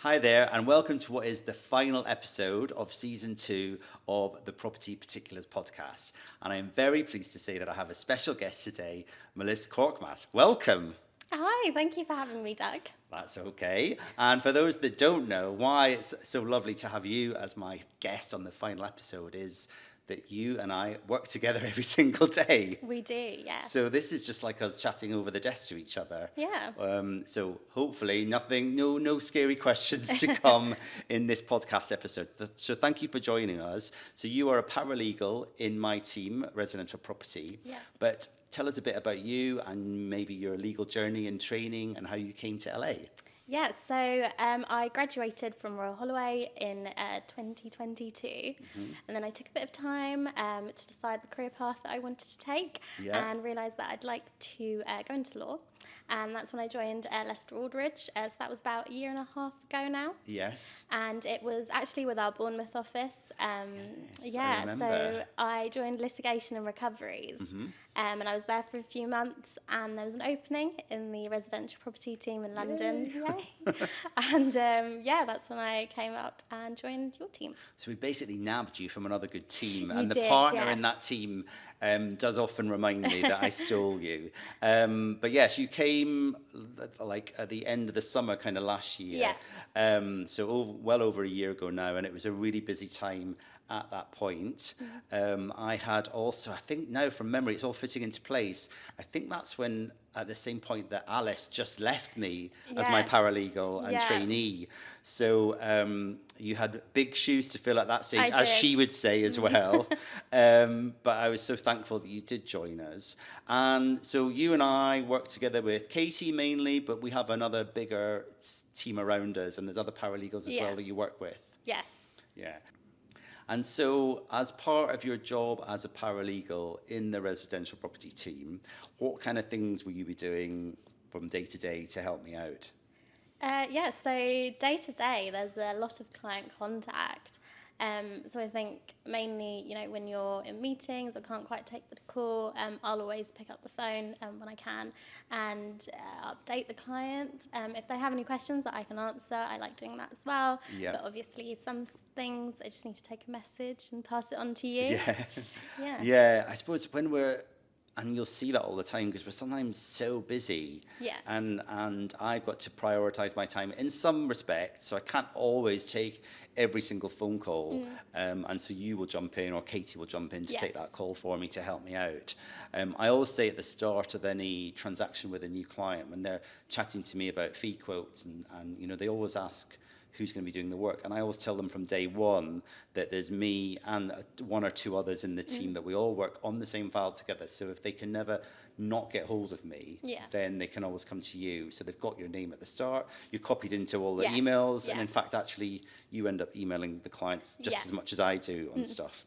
Hi there, and welcome to what is the final episode of season 2 of the Property Particulars podcast. And I am very pleased to say that I have a special guest today, Melis Korkmaz. Welcome. Hi, thank you for having me, Doug. That's okay. And for those that don't know, why it's so lovely to have you as my guest on the final episode is that you and I work together every single day. We do, yeah. So this is just like us chatting over the desk to each other. Yeah. So hopefully no scary questions to come in this podcast episode. So thank you for joining us. So you are a paralegal in my team, Residential Property. Yeah. But tell us a bit about you and maybe your legal journey and training and how you came to LA. Yeah, so I graduated from Royal Holloway in 2022, and then I took a bit of time to decide the career path that I wanted to take, and realised that I'd like to go into law. And that's when I joined Leicester Aldridge. So that was about a year and a half ago now. Yes. And it was actually with our Bournemouth office. Yes, I remember. So I joined litigation and recoveries. And I was there for a few months, and there was an opening in the residential property team in London. Yay. And that's when I came up and joined your team. So we basically nabbed you from another good team, You and the did, partner in yes. that team does often remind me that I stole you. But yes, you came like at the end of the summer kind of last year. Yeah. Well over a year ago now, and it was a really busy time at that point. I had also, I think now from memory, it's all fitting into place. I think that's when, at the same point that Alice just left me as my Yes. paralegal and Yeah. trainee. So you had big shoes to fill at that stage, I as did. she would say as well. But I was so thankful that you did join us. And so you and I work together with Katie mainly, but we have another bigger team around us, and there's other paralegals as well that you work with. Yes. Yeah. And so, as part of your job as a paralegal in the residential property team, what kind of things will you be doing from day to day to help me out? So day to day, there's a lot of client contact. So I think mainly, when you're in meetings or can't quite take the call, I'll always pick up the phone when I can and update the client. If they have any questions that I can answer, I like doing that as well. Yeah. But obviously, some things I just need to take a message and pass it on to you. Yeah. Yeah, I suppose and you'll see that all the time because we're sometimes so busy. Yeah. And I've got to prioritize my time in some respects, so I can't always take every single phone call. And so you will jump in, or Katie will jump in to take that call for me to help me out. I always say at the start of any transaction with a new client, when they're chatting to me about fee quotes, and they always ask who's going to be doing the work. And I always tell them from day one that there's me and one or two others in the team that we all work on the same file together. So if they can never not get hold of me, then they can always come to you. So they've got your name at the start. You're copied into all the emails. And in fact, actually, you end up emailing the clients just as much as I do on stuff.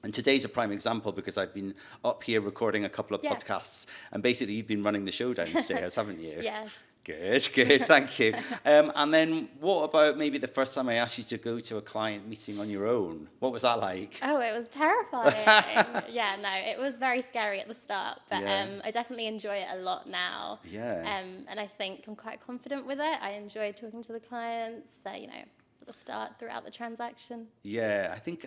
And today's a prime example because I've been up here recording a couple of podcasts. And basically, you've been running the show downstairs, haven't you? Yes. Good, thank you. And then what about maybe the first time I asked you to go to a client meeting on your own? What was that like? Oh, it was terrifying. It was very scary at the start, but I definitely enjoy it a lot now. Yeah. And I think I'm quite confident with it. I enjoy talking to the clients, at the start, throughout the transaction. Yeah, I think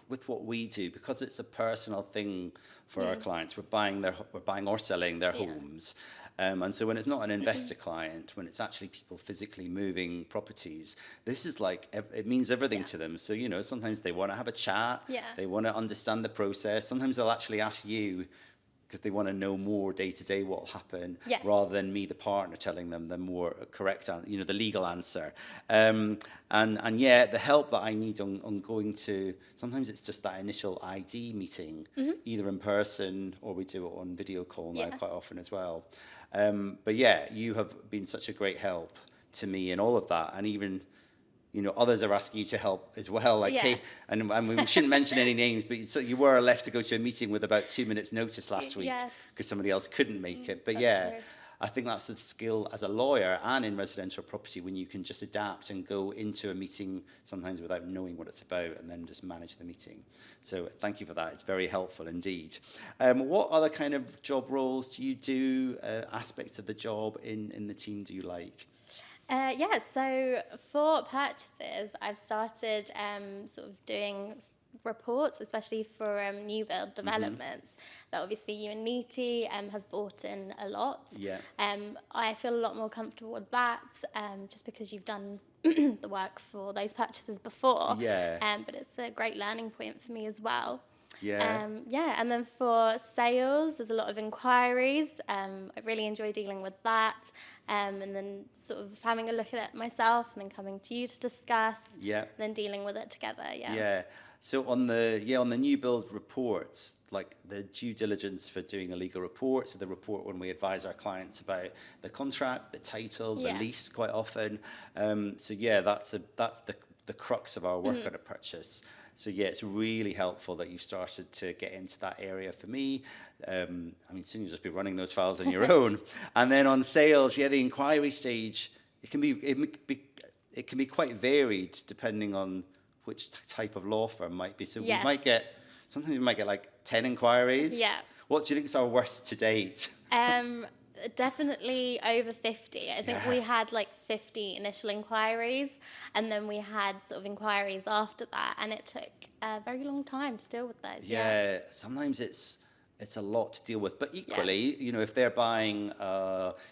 with what we do, because it's a personal thing for our clients, we're buying or selling their homes. And so when it's not an investor client, when it's actually people physically moving properties, this is like, it means everything to them. So, sometimes they want to have a chat. Yeah. They want to understand the process. Sometimes they'll actually ask you because they want to know more day to day what will happen, rather than me, the partner, telling them the more correct, the legal answer. And the help that I need on going to, sometimes it's just that initial ID meeting, either in person or we do it on video call now quite often as well. But you have been such a great help to me in all of that, and even others are asking you to help as well. Like Kate, and we shouldn't mention any names, but so you were left to go to a meeting with about 2 minutes notice last week because somebody else couldn't make it. But True. I think that's a skill as a lawyer and in residential property, when you can just adapt and go into a meeting sometimes without knowing what it's about and then just manage the meeting. So thank you for that. It's very helpful indeed. What other kind of job roles do you do, aspects of the job in the team do you like? Yeah, so for purchases, I've started sort of doing reports, especially for new build developments that obviously you and Niti have bought in a lot. Yeah. I feel a lot more comfortable with that just because you've done the work for those purchases before. Yeah. But it's a great learning point for me as well. Yeah. Yeah, and then for sales, there's a lot of inquiries. I really enjoy dealing with that, and then sort of having a look at it myself, and then coming to you to discuss, Yeah. and then dealing with it together. Yeah. Yeah. So on the new build reports, like the due diligence for doing a legal report, so the report when we advise our clients about the contract, the title, the Yeah. lease quite often. So yeah, that's the crux of our work on a purchase. So yeah, it's really helpful that you've started to get into that area for me. I mean, soon you'll just be running those files on your own. And then on sales, yeah, the inquiry stage, it can be quite varied depending on which type of law firm might be. So Yes. sometimes we might get like 10 inquiries. Yeah. What do you think is our worst to date? Definitely over 50. I think Yeah. we had like 50 initial inquiries, and then we had sort of inquiries after that, and it took a very long time to deal with those. Yeah, sometimes it's a lot to deal with. But equally, if they're buying,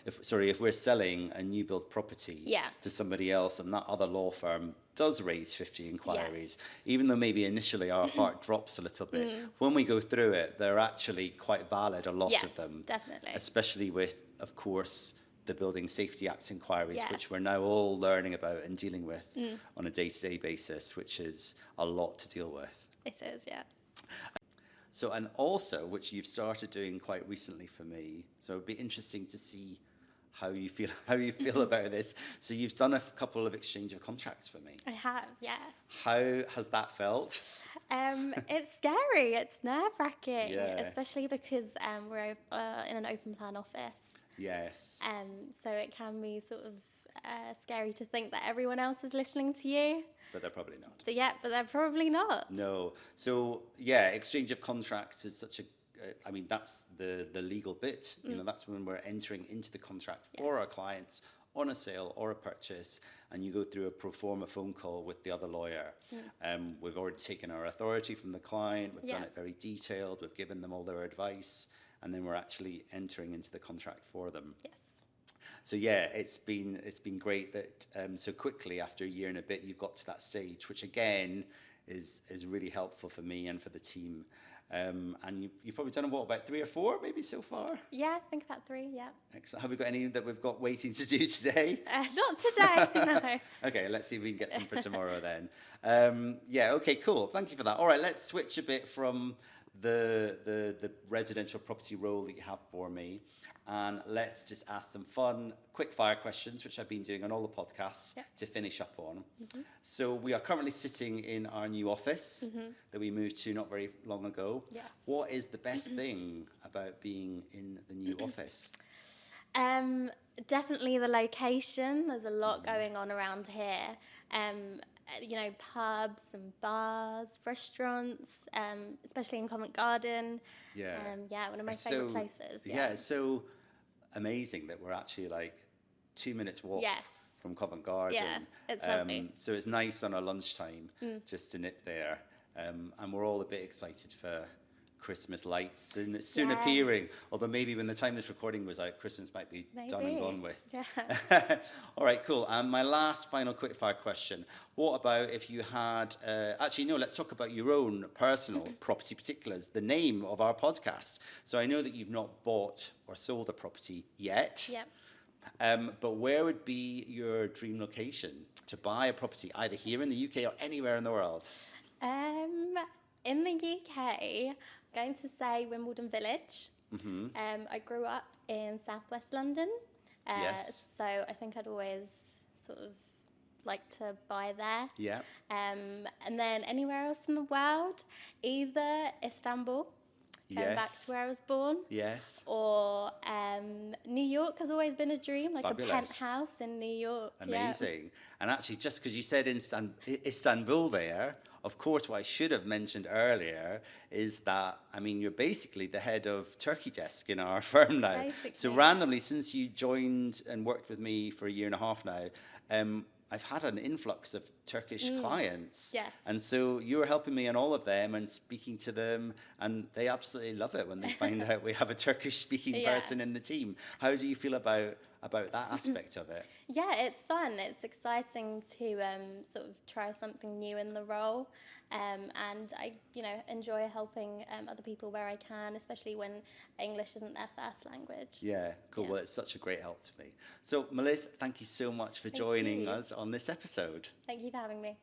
if we're selling a new build property Yeah. to somebody else and that other law firm does raise 50 inquiries, even though maybe initially our heart drops a little bit, when we go through it, they're actually quite valid, a lot Yes, of them. definitely. Especially with, of course, the Building Safety Act inquiries, Yes. which we're now all learning about and dealing with on a day-to-day basis, which is a lot to deal with. It is, yeah. So, and also, which you've started doing quite recently for me, so it'd be interesting to see how you feel about this. So you've done a couple of exchange of contracts for me. I have, yes. How has that felt? It's scary. It's nerve-wracking, Yeah. especially because we're in an open plan office. Yes. So it can be sort of scary to think that everyone else is listening to you. But they're probably not. But they're probably not. No. So yeah, exchange of contracts is such a. I mean, that's the legal bit. That's when we're entering into the contract for our clients on a sale or a purchase, and you go through a pro forma phone call with the other lawyer. We've already taken our authority from the client. We've done it very detailed. We've given them all their advice, and then we're actually entering into the contract for them. Yes. So yeah, it's been great that so quickly after a year and a bit you've got to that stage, which again is really helpful for me and for the team. And you've probably done about 3 or 4 maybe so far. Yeah, I think about 3. Yeah. Excellent. Have we got any that we've got waiting to do today? Not today. No. Okay, let's see if we can get some for tomorrow then. Yeah. Okay. Cool. Thank you for that. All right. Let's switch a bit from the residential property role that you have for me, and let's just ask some fun, quick fire questions, which I've been doing on all the podcasts to finish up on. So we are currently sitting in our new office that we moved to not very long ago. Yes. What is the best thing about being in the new office? Definitely the location. There's a lot going on around here. Pubs and bars, restaurants, especially in Covent Garden. Yeah. One of my favourite places. Yeah, it's so amazing that we're actually like 2 minutes walk from Covent Garden. Yeah, it's lovely. So it's nice on our lunchtime just to nip there. And we're all a bit excited for Christmas lights soon appearing. Although maybe when the time this recording was out, Christmas might be done and gone with. Yeah. All right, cool. And my last final quickfire question. What about if you had, let's talk about your own personal property particulars, the name of our podcast. So I know that you've not bought or sold a property yet. Yeah. But where would be your dream location to buy a property, either here in the UK or anywhere in the world? In the UK, I'm going to say Wimbledon Village. I grew up in southwest London, Yes. so I think I'd always sort of like to buy there. Yeah. And then anywhere else in the world, either Istanbul, going back to where I was born, Yes. or New York has always been a dream, like Fabulous. a penthouse in New York. Amazing. And actually, just because you said Istanbul there, of course, what I should have mentioned earlier is that, I mean, you're basically the head of Turkey desk in our firm now. Basically. So randomly, since you joined and worked with me for a year and a half now, I've had an influx of Turkish clients. Yes. And so you were helping me on all of them and speaking to them, and they absolutely love it when they find out we have a Turkish speaking Yeah. person in the team. How do you feel about that aspect of it? Yeah, it's fun. It's exciting to sort of try something new in the role, and I, enjoy helping other people where I can, especially when English isn't their first language. Yeah, cool. Yeah. Well, it's such a great help to me. So, Melis, thank you so much for joining you. us on this episode. Thank you for having me.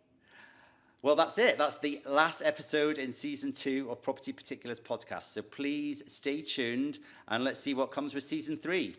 Well, that's it. That's the last episode in season 2 of Property Particulars podcast. So please stay tuned and let's see what comes with season 3.